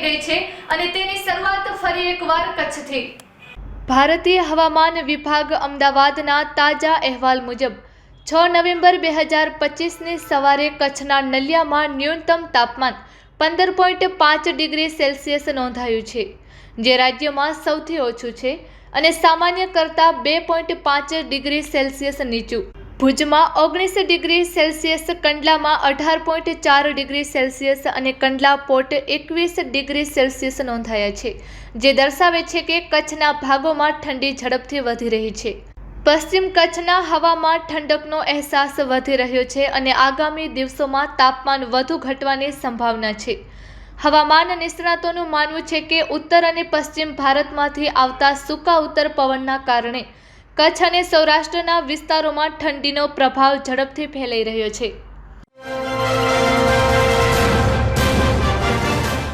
ગઈ છે અને તેની શરૂઆત ફરી એકવાર કચ્છથી। ભારતીય હવામાન વિભાગ અમદાવાદના તાજા અહેવાલ મુજબ 6 નવેમ્બર 2025ની સવારે કચ્છના નલિયામાં ન્યૂનતમ તાપમાન 15.5 ડિગ્રી સેલ્સિયસ નોંધાયું છે, જે રાજ્યમાં સૌથી ઓછું છે અને સામાન્ય કરતાં 2.5 ડિગ્રી સેલ્સિયસ નીચું। ભુજમાં 19 ડિગ્રી સેલ્સિયસ, કંડલામાં 18.4 ડિગ્રી સેલ્સિયસ અને કંડલા પોર્ટ 21 ડિગ્રી સેલ્સિયસ નોંધાયા છે, જે દર્શાવે છે કે કચ્છના ભાગોમાં ઠંડી ઝડપથી વધી રહી છે। પશ્ચિમ કચ્છના હવામાં ઠંડકનો અહેસાસ વધી રહ્યો છે અને આગામી દિવસોમાં તાપમાન વધુ ઘટવાની સંભાવના છે। હવામાન નિષ્ણાતોનું માનવું છે કે ઉત્તર અને પશ્ચિમ ભારતમાંથી આવતા સૂકા ઉત્તર પવનના કારણે કચ્છ અને સૌરાષ્ટ્રના વિસ્તારોમાં ઠંડીનો પ્રભાવ ઝડપથી ફેલાઈ રહ્યો છે।